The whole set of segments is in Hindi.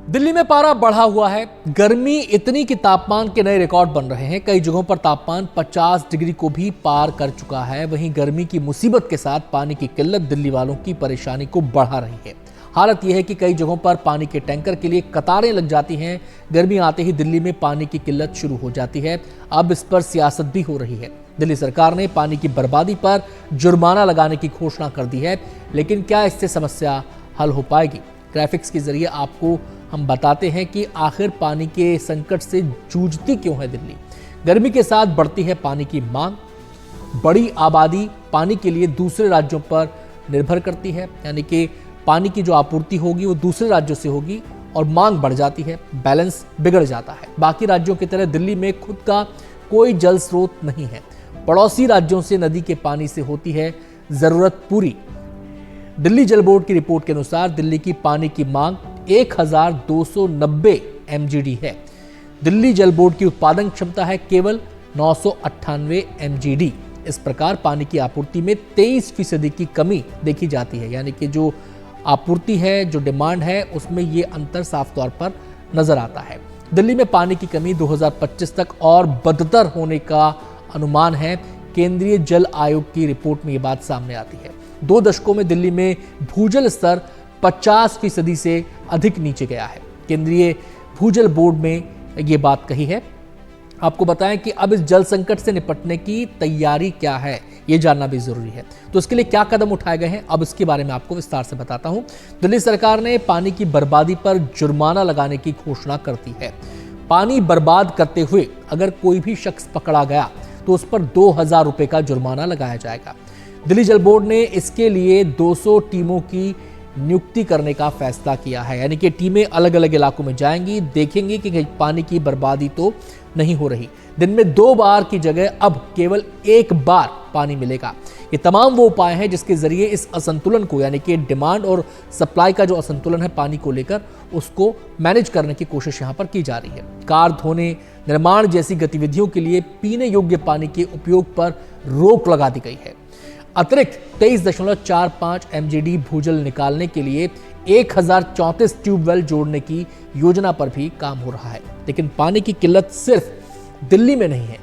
दिल्ली में पारा बढ़ा हुआ है। गर्मी इतनी कि तापमान के नए रिकॉर्ड बन रहे हैं। कई जगहों पर तापमान 50 डिग्री को भी पार कर चुका है। वहीं गर्मी की मुसीबत के साथ पानी की किल्लत दिल्ली वालों की परेशानी को बढ़ा रही है। हालत यह है कि कई जगहों पर पानी के टैंकर के लिए कतारें लग जाती हैं। गर्मी आते ही दिल्ली में पानी की किल्लत शुरू हो जाती है। अब इस पर सियासत भी हो रही है। दिल्ली सरकार ने पानी की बर्बादी पर जुर्माना लगाने की घोषणा कर दी है, लेकिन क्या इससे समस्या हल हो पाएगी? ग्राफिक्स के जरिए आपको हम बताते हैं कि आखिर पानी के संकट से जूझती क्यों है दिल्ली। गर्मी के साथ बढ़ती है पानी की मांग। बड़ी आबादी पानी के लिए दूसरे राज्यों पर निर्भर करती है, यानी कि पानी की जो आपूर्ति होगी वो दूसरे राज्यों से होगी और मांग बढ़ जाती है, बैलेंस बिगड़ जाता है। बाकी राज्यों की तरह दिल्ली में खुद का कोई जल स्रोत नहीं है। पड़ोसी राज्यों से नदी के पानी से होती है जरूरत पूरी। दिल्ली जल बोर्ड की रिपोर्ट के अनुसार दिल्ली की पानी की मांग 1290 MGD है। दिल्ली जल बोर्ड की उत्पादन क्षमता है केवल 998 MGD। इस प्रकार पानी की आपूर्ति में 23% की कमी देखी जाती है, यानी कि जो आपूर्ति है, जो डिमांड है, उसमें ये अंतर साफ तौर पर नजर आता है। दिल्ली में पानी की कमी 2025 तक और बदतर होने का अनुमान है। केंद्रीय जल आयोग की रिपोर्ट में ये बात सामने आती है। 2 दशकों में दिल्ली में भूजल स्तर 50% से अधिक नीचे गया है। केंद्रीय भूजल बोर्ड में ये बात कही है। आपको बताएं कि अब इस जल संकट से निपटने की तैयारी क्या है, ये जानना भी जरूरी है। तो इसके लिए क्या कदम उठाए गए हैं, अब इसके बारे में आपको विस्तार से बताता हूं। दिल्ली सरकार ने पानी की बर्बादी पर जुर्माना लगाने की घोषणा कर दी है। पानी बर्बाद करते हुए अगर कोई भी शख्स पकड़ा गया तो उस पर 2000 रुपए का जुर्माना लगाया जाएगा। दिल्ली जल बोर्ड ने इसके लिए 200 टीमों की नियुक्ति करने का फैसला किया है, यानी कि टीमें अलग अलग इलाकों में जाएंगी, देखेंगी कि पानी की बर्बादी तो नहीं हो रही। दिन में 2 बार की जगह अब केवल 1 बार पानी मिलेगा। ये तमाम वो उपाय हैं जिसके जरिए इस असंतुलन को, यानी कि डिमांड और सप्लाई का जो असंतुलन है पानी को लेकर, उसको मैनेज करने की कोशिश यहाँ पर की जा रही है। कार धोने, निर्माण जैसी गतिविधियों के लिए पीने योग्य पानी के उपयोग पर रोक लगा दी गई है। अतिरिक्त 23.45 MGD भूजल निकालने के लिए 1034 ट्यूबवेल जोड़ने की योजना पर भी काम हो रहा है। लेकिन पानी की किल्लत सिर्फ दिल्ली में नहीं है।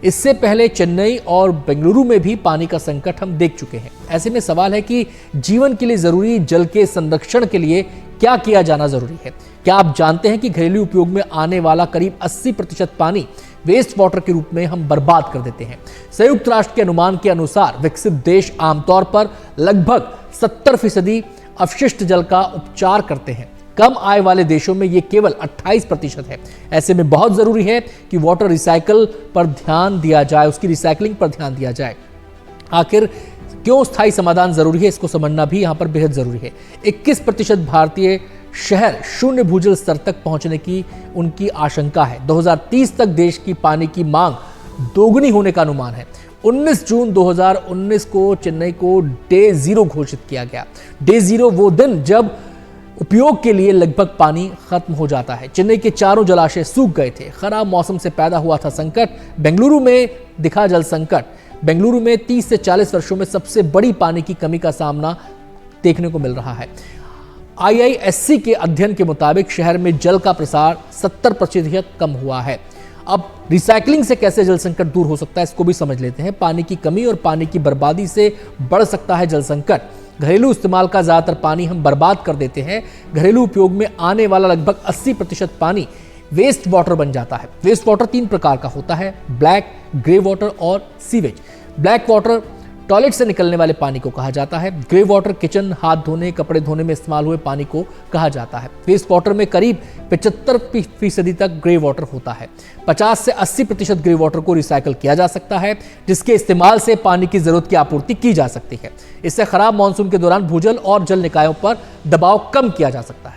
इससे पहले चेन्नई और बेंगलुरु में भी पानी का संकट हम देख चुके हैं। ऐसे में सवाल है कि जीवन के लिए जरूरी जल के संरक्षण के लिए क्या किया जाना जरूरी है। क्या आप जानते हैं कि घरेलू उपयोग में आने वाला करीब 80% पानी वेस्ट वाटर के रूप में हम बर्बाद कर देते हैं। संयुक्त राष्ट्र के अनुमान के अनुसार विकसित देश आमतौर पर लगभग 70% अपशिष्ट जल का उपचार करते हैं। कम आय वाले देशों में ये केवल 28% है। ऐसे में बहुत जरूरी है कि वाटर रिसाइकल पर ध्यान दिया जाए, उसकी रिसाइकलिंग पर ध्यान दिया जाए। आखिर क्यों स्थायी समाधान जरूरी है, इसको समझना भी यहाँ पर बेहद जरूरी है। 21% भारतीय शहर शून्य भूजल स्तर तक पहुंचने की उनकी आशंका है। 2030 तक देश की पानी की मांग दोगुनी होने का अनुमान है। 19 जून 2019 को चेन्नई को डे 0 घोषित किया गया। डे 0 वो दिन जब उपयोग के लिए लगभग पानी खत्म हो जाता है। चेन्नई के चारों जलाशय सूख गए थे। खराब मौसम से पैदा हुआ था संकट। बेंगलुरु में दिखा जल संकट। बेंगलुरु में 30 से 40 वर्षों में सबसे बड़ी पानी की कमी का सामना देखने को मिल रहा है। IISc के अध्ययन के मुताबिक शहर में जल का प्रसार 70% कम हुआ है। अब रिसाइकलिंग से कैसे जल संकट दूर हो सकता है, इसको भी समझ लेते हैं। पानी की कमी और पानी की बर्बादी से बढ़ सकता है जल संकट। घरेलू इस्तेमाल का ज्यादातर पानी हम बर्बाद कर देते हैं। घरेलू उपयोग में आने वाला लगभग 80% पानी वेस्ट वाटर बन जाता है। वेस्ट वाटर 3 प्रकार का होता है: ब्लैक, ग्रे वाटर और सीवेज। ब्लैक वाटर टॉयलेट से निकलने वाले पानी को कहा जाता है। ग्रे वाटर किचन, हाथ धोने, कपड़े धोने में इस्तेमाल हुए पानी को कहा जाता है। वेस्ट वाटर में करीब 75% तक ग्रे वाटर होता है। 50 से 80% ग्रे वाटर को रिसाइकल किया जा सकता है, जिसके इस्तेमाल से पानी की जरूरत की आपूर्ति की जा सकती है। इससे खराब मानसून के दौरान भूजल और जल निकायों पर दबाव कम किया जा सकता है।